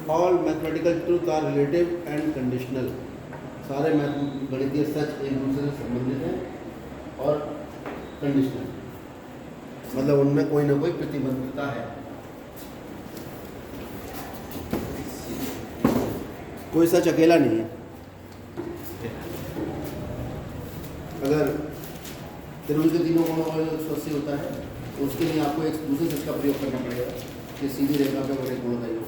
All mathematical truth are relative and conditional. सारे गणितीय सच एक दूसरे से संबंधित हैं और कंडीशनल, मतलब उनमें कोई ना कोई प्रतिबद्धता है। कोई सच अकेला नहीं है। अगर त्रिभुज के तीनों कोणों का जो सदस्य होता है तो उसके लिए आपको एक दूसरे सच का प्रयोग करना पड़ेगा कि सीधी रेखा पे बड़े कोण का योग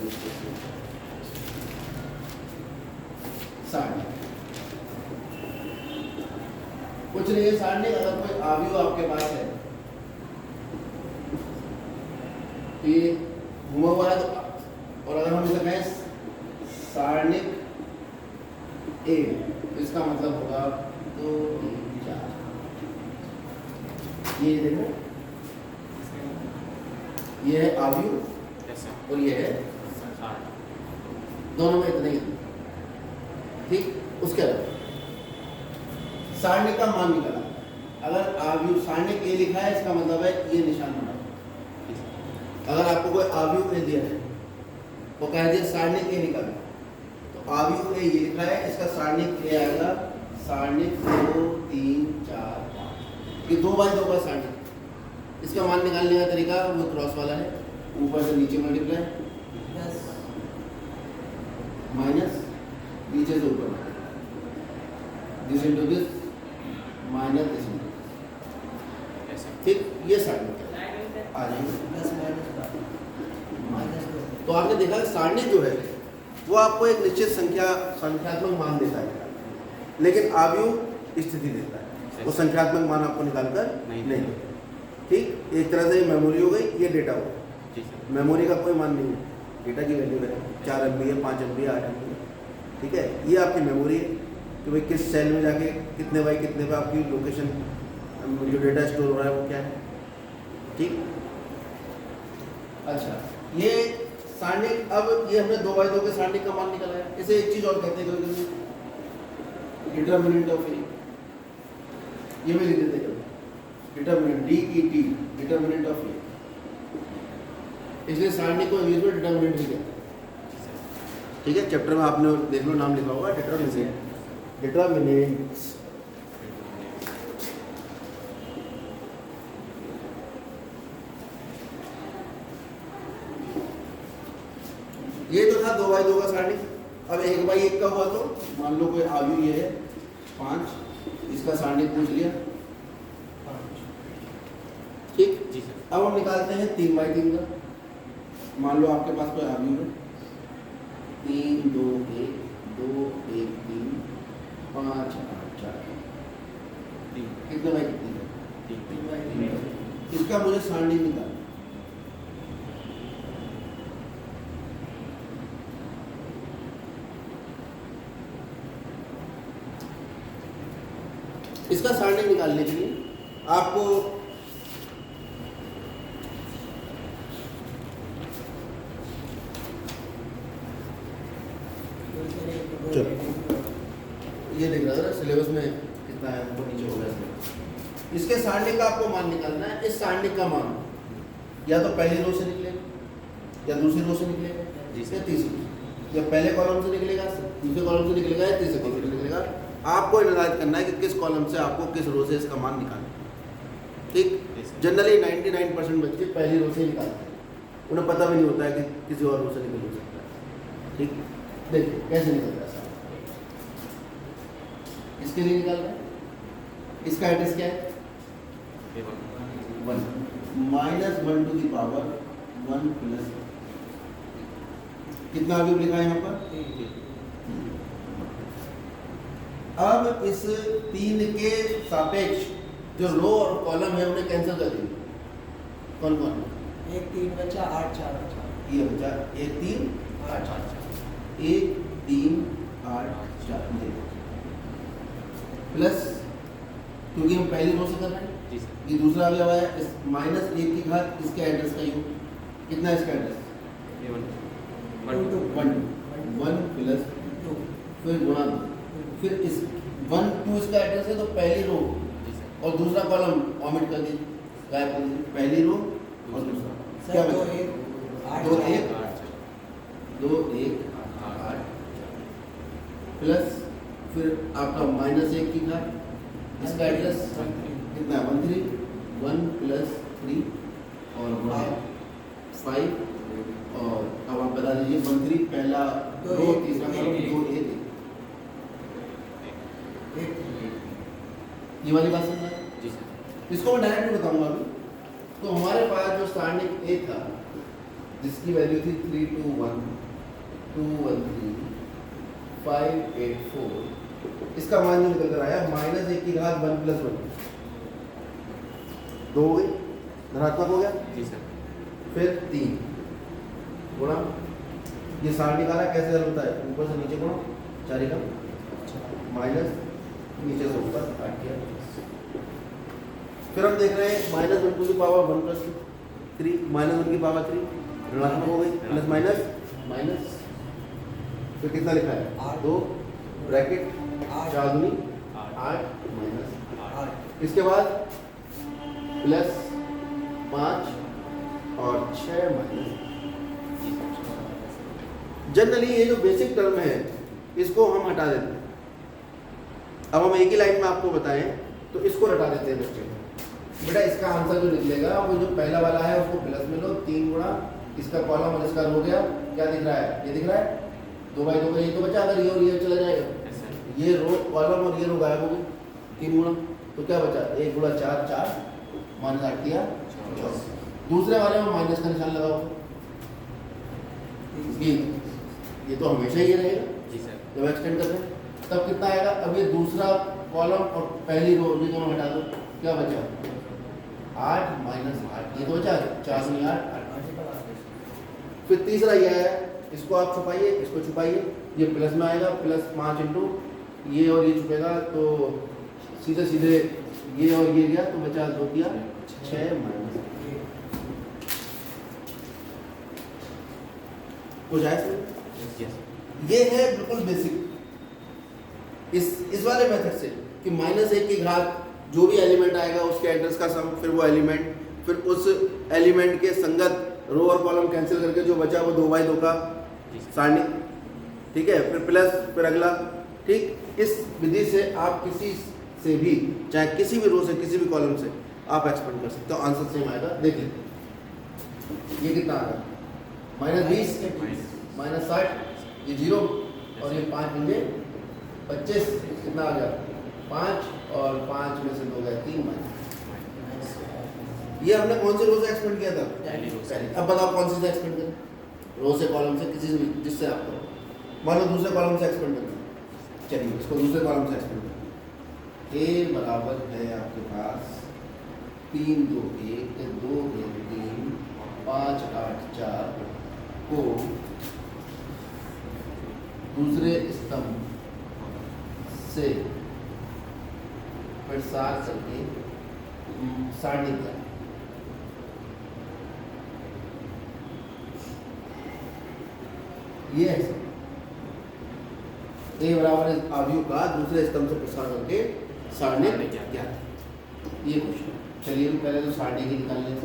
सारणी। कुछ नहीं है सारणी। अगर कोई आव्यूह आपके पास है कि घुमा हुआ है तो, और अगर हम इसे कहें सारणिक ए, तो इसका मतलब होगा 2 3 4। ये देखो, ये है आव्यूह और ये है दोनों में इतने ही, ठीक। उसके अलावा सारणिक का मान निकाला। अगर आव्यूह सारणिक ए लिखा है इसका मतलब है ये निशान बना। अगर आपको कोई आव्यूह ए दिया है तो कह दिया सारणिक ए निकालो, तो आव्यूह ए ये लिखा है, इसका सारणिक ए आएगा सारणिक 2 3 4 5। ये 2/2 का सारणिक। इसका मान निकालने का तरीका वो क्रॉस वाला है, ऊपर से नीचे मल्टीप्लाई माइनस नीचे से ऊपर, this into this minus this into, ठीक। ये सारणिक आ जाएंगे। तो आपने देखा सारणी जो है वो आपको एक निश्चित संख्यात्मक मान देता है, लेकिन आव्यूह स्थिति देता है। वो संख्यात्मक मान आपको निकालकर नहीं देता, ठीक। एक तरह से मेमोरी हो गई, ये डेटा हो गया। मेमोरी का कोई मान नहीं है, डेटा की वैल्यू है 4 MB है, 5 MB है, 8 MB है, ठीक है। ये आपकी मेमोरी है कि भाई किस सेल में जाके कितने बाई कितने पे आपकी लोकेशन जो डेटा स्टोर हो रहा है वो क्या है, ठीक। अच्छा, ये सारणिक। अब ये हमने 2/2 के सारणिक का मान निकाला है। इसे एक चीज और कहते हैं, डिटरमिनेंट ऑफ ए। ये भी लिख देते हैं डिटरमिनेंट, DET, डिटरमिनेंट ऑफ ए। इसलिए सारणिक को इंग्लिश में डिटरमिनेंट भी कहते हैं, ठीक है। चैप्टर में आपने देख लो नाम लिखा होगा डिटरमिनेंट, डिटरमिनेंट्स। ये तो था 2/2 का सारणिक। अब 1/1 का हुआ तो मान लो कोई आव्यूह ये है 5, इसका सारणिक पूछ लिया, ठीक। अब हम निकालते हैं 3/3 का। मान लो आपके पास कोई आव्यूह है 3 2 1 2 1 3 5 8 4 कितने बाई कितनी है? इसका मुझे सारणिक निकालना। इसका सारणिक निकालने के लिए आपको ये देख रहा था सिलेबस में कितना है, ऊपर नीचे हो गया। इसके सारणिक का आपको मान निकालना है। इस सारणिक का मान या तो पहली रो से निकलेगा या दूसरी रो से निकलेगा या तीसरी, या पहले कॉलम से निकलेगा, दूसरे कॉलम से निकलेगा या तीसरे कॉलम से निकलेगा। आपको निर्धारित करना है कि किस कॉलम से आपको किस रो से इसका मान निकालना है, ठीक। जनरली 99% बच्चे पहली रो से निकालते हैं, उन्हें पता भी नहीं होता है कि किसी और रो से निकल सकता है, ठीक। देखिए कैसे निकलता है। इसके लिए निकाल रहे हैं, इसका एड्रेस क्या है 1 -1 टू द पावर 1 प्लस कितना आगे लिखा है यहाँ पर। अब इस 3 के सापेक्ष जो रो और कॉलम है उन्हें कैंसिल कर दीजिए। कौन कौन? 1 3 बचा, 8 4 बचा, ये बचा 1 3 8 4 1 3 8 4 प्लस, क्योंकि हम पहली रो से कर रहे हैं, ये दूसरा आ गया है इस -1 की घात इसके एड्रेस का योग कितना है, इसका एड्रेस 1 प्लस 2 फिर गुणा 2, फिर इस 1 2 इसका एड्रेस है तो पहली रो और दूसरा कॉलम ऑमिट कर दीजिए, गायब कर दीजिए, पहली रो और दूसरा क्या सर दो बचा? एक आठ दो चार। एक 2 1 8 प्लस फिर आपका -1 की घात, इसका एड्रेस कितना है 1 3 1 + 3 और 5 और अब आप बता दीजिए 1 3 पहला दो रो एक, तीसरा एक, कॉलम 2 1 एक ये वाली बात समझ में? जी सर। इसको मैं डायरेक्ट नहीं बताऊंगा अभी। तो हमारे पास जो स्टैंडिंग ए था जिसकी वैल्यू थी 3 2 1 2 1 3 5 8 4, इसका मान जो निकल कर आया -1 की घात 1 + 1, 2 हो गई, धनात्मक हो गया। जी सर। फिर 3 गुणा, ये 60 निकाला, कैसे हल होता है? ऊपर से नीचे गुणा, 4 एकम माइनस नीचे से ऊपर 8 किया। फिर हम देख रहे हैं -1 टू द पावर 1 + 3 -1 की पावर 3 ऋणात्मक हो गई, प्लस माइनस माइनस, फिर कितना लिखा है? आठ। 2 ब्रैकेट 4 दूनी 8 माइनस, आठ। इसके बाद प्लस 5 और 6 माइनस। जनरली ये जो बेसिक टर्म है इसको हम हटा देते हैं। अब हम एक ही लाइन में आपको बताएं तो इसको हटा देते हैं बच्चे। बेटा इसका आंसर जो निकलेगा वो जो पहला वाला है उसको प्लस में लो, 3 गुणा इसका कॉलम और इसका रो गया, क्या दिख रहा है? ये दिख रहा है 2/2 का, ये तो बचा, अगर ये और ये चला जाएगा, यस सर। ये रो कॉलम और ये रो गायब हो गई, 3 गुणा, तो क्या बचा? 1 गुणा 4 4 -8 किया 14। दूसरे वाले में माइनस का निशान लगाओ, ये तो हमेशा ही रहेगा जी सर। जब एक्सटेंड कर रहे हैं, तब कितना आएगा? अब ये दूसरा कॉलम और पहली रो ये दोनों हटा दो, क्या बचा? 8 - 8, ये तो बचा 4 दूनी 8 8। फिर तीसरा ये है, इसको आप छुपाइए, इसको छुपाइए, ये प्लस में आएगा, प्लस 5 इंटू ये और ये छुपेगा तो सीधे सीधे ये और ये गया तो बचा 2 किया 6 माइनस। कुछ आया समझ? यस। ये है बिल्कुल बेसिक इस वाले मेथड से कि -1 की घात जो भी एलिमेंट आएगा उसके एड्रेस का सम, फिर वो एलिमेंट, फिर उस एलिमेंट के संगत रो और कॉलम कैंसिल करके जो बचा वो 2/2 का सारणी, ठीक है, फिर प्लस, फिर अगला, ठीक। इस विधि से आप किसी से भी, चाहे किसी भी रो से किसी भी कॉलम से आप एक्सपेंड कर सकते हो, आंसर सेम आएगा। देख लेते ये कितना आ रहा है? -20 -60, ये 0 और ये 5 बन 25, कितना आ गया? 5 और 5 में से 2 गए 3 माइनस। ये हमने कौन से रो से एक्सपेंड किया था? पहली रो से। पहली। अब बताओ कौन सी से एक्सपेंड करें? रो से, कॉलम से, किसी से भी, जिससे आप करो। मान लो दूसरे कॉलम से एक्सपेंड करना, चलिए इसको दूसरे कॉलम से एक्सपेंड करें। ए बराबर है आपके पास 3 2 1 2 1 3 5 8 4 को दूसरे स्तंभ से प्रसार करके सारणी का ये है ए बराबर है आव्यूह का दूसरे स्तंभ से प्रसार करके सारणी क्या है? ये क्वेश्चन। चलिए पहले तो सारणी की निकाल लें।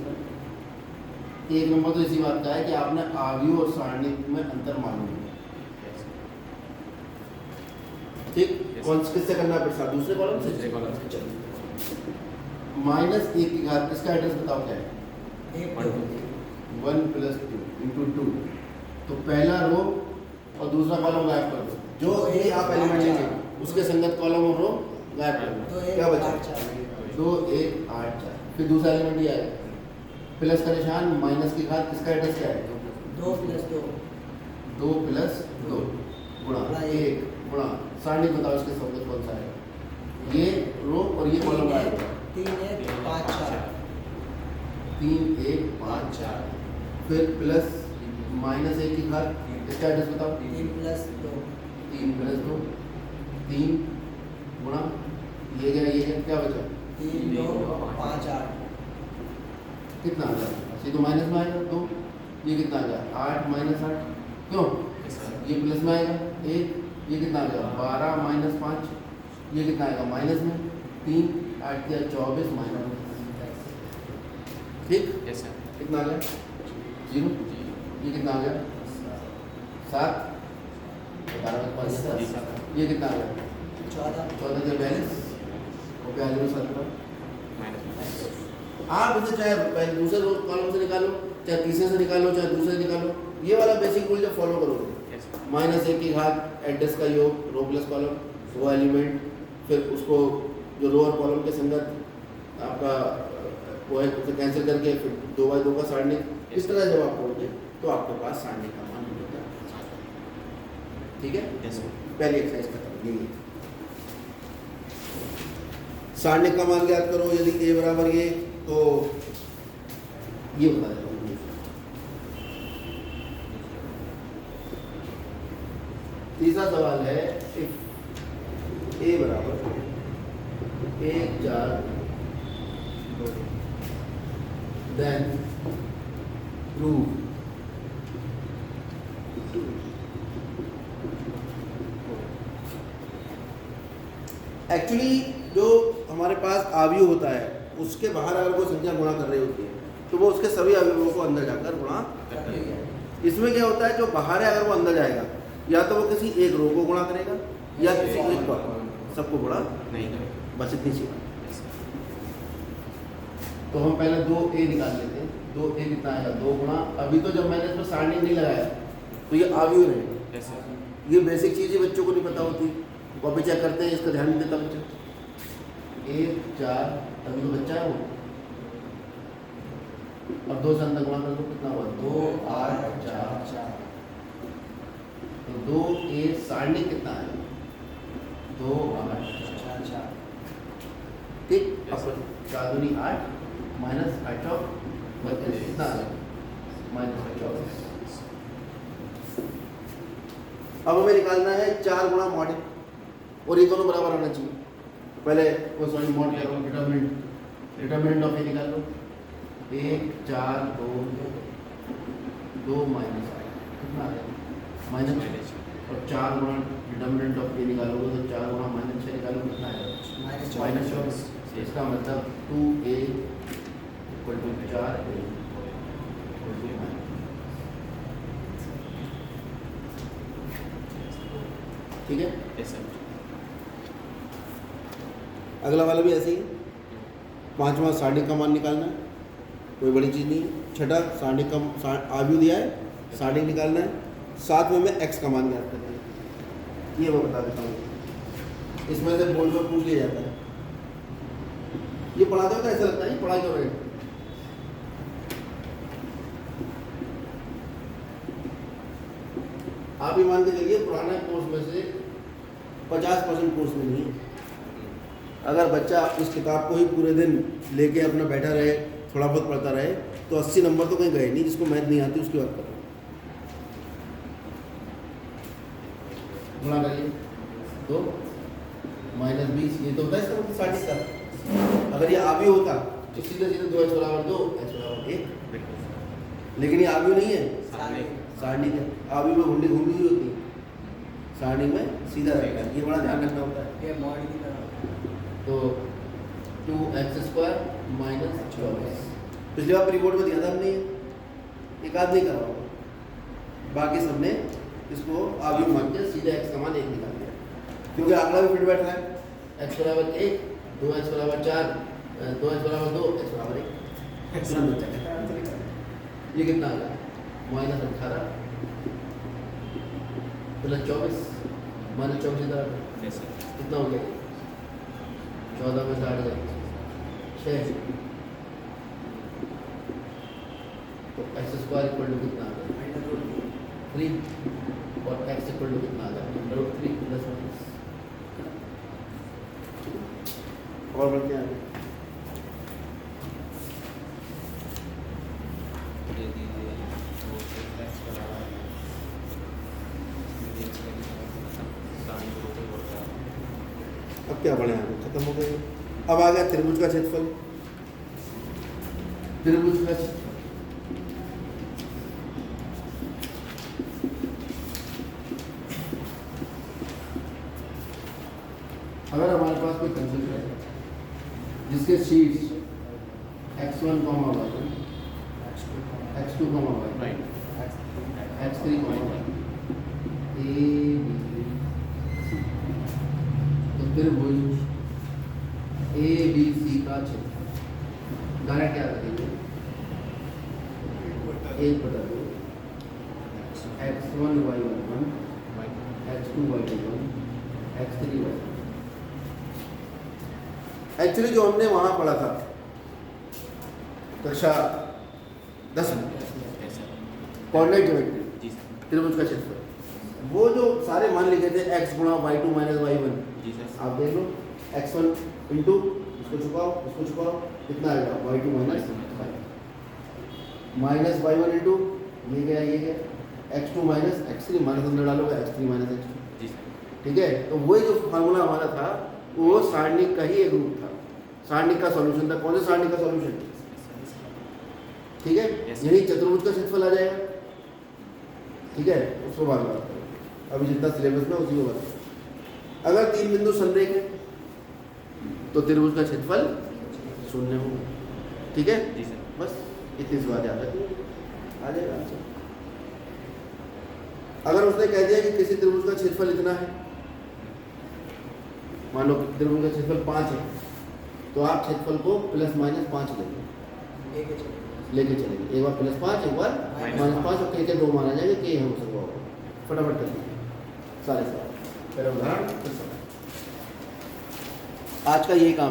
एक नंबर तो इसी बात का है कि आपने आव्यूह और सारणी में अंतर मालूम है, ठीक। कौन से किससे करना है प्रसार? दूसरे कॉलम से। दूसरे कॉलम से। चलिए -1 की घात, इसका एड्रेस बताओ क्या है? 1 + 2 इंटू 2, तो पहला रो और दूसरा कॉलम गायब कर दो, जो ए आप एलिमेंट लेंगे उसके संगत कॉलम और रो गायब कर दो, क्या बचा? 2 1 8 4। फिर दूसरा एलिमेंट ये आएगा, प्लस का निशान, माइनस की घात, इसका एड्रेस क्या है? 2 + 2 2 + 2 गुणा 1 गुणा सारणी बताओ इसके संगत कौन सा है? ये रो और ये कॉलम गायब कर 3 1 5 4 3 1 5 4, फिर प्लस -1 की घात, इसका एड्रेस बताओ? 3 + 2 3 + 2 3 गुणा ये गया, क्या बचा? 3 2 5 8 कितना आ गया? ये तो माइनस में आएगा 2, ये कितना आ गया? 8 - 8, क्यों? ये प्लस में आएगा 1, ये कितना आ गया? 12 - 5, ये कितना आएगा? माइनस में 3 8 या 24 माइनस। ठीक, यस सर कितना आ गया 0, ये कितना आ गया 7, 12 जी सर ये कितना आ गया 14 14 के बैलेंस और 42 7 का माइनस आप इसे चाहे पहले दूसरे कॉलम से निकालो, चाहे तीसरे से निकालो, चाहे दूसरे से निकालो, ये वाला बेसिक रूल जब फॉलो करोगे, यस -1 की घात एड्रेस का योग रो प्लस कॉलम, वो एलिमेंट, फिर उसको जो लोअर कॉलम के संगत आपका वो है उसे कैंसिल करके फिर 2/2 का सारणिक, इस तरह जब आप पढ़ोगे तो आपके पास सारणिक का मान मिलेगा। ठीक है, यस सर पहली एक्सरसाइज खत्म। यही है सारणिक का मान ज्ञात करो, यदि a बराबर ये तो ये बता देता हूँ। तीसरा सवाल है इफ a बराबर 1 4 देन प्रूव एक्चुअली जो हमारे पास अवयव होता है उसके बाहर अगर कोई संख्या गुणा कर रही होती है तो वो उसके सभी अवयवों को अंदर जाकर गुणा करते हैं इसमें क्या होता है जो बाहर है अगर वो अंदर जाएगा या तो वो किसी एक रो को गुणा करेगा या किसी एक पर, सबको गुणा नहीं करें बस इतनी सी बात। यस तो हम पहले 2a निकाल लेते हैं। 2a कितना आएगा 2 गुणा, अभी तो जब मैंने इसमें सारणी नहीं लगाया तो ये अवयव रहेगा। यस सर ये बेसिक चीज़ें बच्चों को नहीं पता होती, कॉपी चेक करते हैं, इसका ध्यान नहीं देता बच्चा। 1 4 अभी तो बच्चा है वो, अब 2 से अंदर गुणा कर दो, कितना हुआ 2 8 4 तो 2a सारणी कितना है 2 8 4 ठीक। Yes, अब 4 दूनी 8 माइनस 8 कितना आ गया -24। अब हमें निकालना है 4 गुणा मॉड और ये दोनों बराबर होना चाहिए। पहले वो सॉरी मॉड क्या करो, डिटरमिनेंट ऑफ ए निकाल लो। 1 4 2 माइनस 8 कितना आ गया माइनस, और 4 गुणा डिटरमिनेंट ऑफ ए निकालोगे तो 4 गुणा -6 निकालोगे कितना आएगा -24। इसका मतलब 2a equal to 4a equal to -। ठीक है, यस सर अगला वाला भी ऐसे ही। 5वां सारणिक का मान निकालना है, कोई बड़ी चीज़ नहीं है। छठा सारणिक का अवयव दिया है, सारणिक निकालना है। 7वें में x का मान ज्ञात करना है, ये मैं बता देता हूँ। इसमें से बोर्ड में पूछ लिया जाता है, ये पढ़ाते होता है ऐसा लगता है पढ़ाई कर रहे हैं। आप ही मान के चलिए पुराना कोर्स में से 50% कोर्स में नहीं है। अगर बच्चा इस किताब को ही पूरे दिन लेके अपना बैठा रहे, थोड़ा बहुत पढ़ता रहे, तो 80 नंबर तो कहीं गए नहीं। जिसको मैथ नहीं आती उसकी बात कर रहा हूँ। गुणा करिए 2 -20, ये तो होता है इसका मतलब 60 का। अगर ये अवयव होता तो सीधे सीधे 2x बराबर 2 x बराबर 1, बिल्कुल लेकिन ये अवयव नहीं है, सामने सारणी है। अवयव में घुंडी घुंडी हुई होती है, सारणी में सीधा रहेगा। ये बड़ा ध्यान रखना होता है। ये मॉड की तरह तो 2x² -24 पिछली बार रिपोर्ट में दिया था हमने, एक आध नहीं करा होगा, बाकी सबने इसको अवयव मान के सीधे x का मान 1 निकाल दिया, क्योंकि आंकड़ा भी फिट बैठ रहा है। x बराबर 1, 2x बराबर 4, 2x बराबर 2, x बराबर 1 तुरंत बच्चा कहता है। ये कितना आ गया -18 प्लस 24 -24 इधर यस सर कितना हो गया 14 में 60 जाए 6, तो x² इक्वल टू कितना आ गया 3 और x इक्वल टू कितना आ गया √3 प्लस 1। और बढ़ते हैं दे दीजिए तो x बराबर अब क्या बढ़े आगे खत्म हो गए। अब आ गया त्रिभुज का क्षेत्रफल। त्रिभुज का क्षेत्रफल अगर हमारे पास कोई कंसेप्ट है जिसके sheets x1, comma y1, x2 comma y2, Right. x3 comma y, a b c। तो फिर वही a b c का क्षेत्रफल डायरेक्ट क्या करेंगे, 1/2 x1 y11 x2 y21 x3 y। Actually जो हमने वहां पढ़ा था कक्षा 10 में Yes, sir. कोऑर्डिनेट ज्योमेट्री, जी सर। त्रिभुज का क्षेत्रफल, वो जो सारे मान लिखे थे x गुणा y2 माइनस y1, जी सर। आप देख लो x1 इंटू इसको छुपाओ कितना आएगा y2 minus minus y1 into ये गया x2 माइनस x3 माइनस अंदर डालोगे x3 माइनस x2, जी सर। ठीक है। तो वही जो फार्मूला हमारा था वो सारणिक का ही एक रूप था, सारणिक का सॉल्यूशन था। कौन सा सारणिक का सॉल्यूशन, ठीक है, Yes, यही चतुर्भुज का क्षेत्रफल आ जाएगा, ठीक है। उसको बाद में बात करें, अभी जितना सिलेबस में उसी को बात करें। अगर 3 बिंदु संरेख है तो त्रिभुज का क्षेत्रफल 0 होगा, ठीक है। जी सर। बस इतनी सी बात याद रखिए, आ जाएगा आंसर। अगर उसने कह दिया कि किसी त्रिभुज का क्षेत्रफल इतना है, मान लो त्रिभुज का क्षेत्रफल 5 है, तो आप क्षेत्रफल को प्लस माइनस 5 लेके चलेंगे। एक बार प्लस 5, एक बार माइनस 5, और के 2 माना जाएगा, के हम सब होगा। फटाफट कर दीजिए सारे सवाल। फिर उदाहरण, फिर सवाल। आज का यही काम है।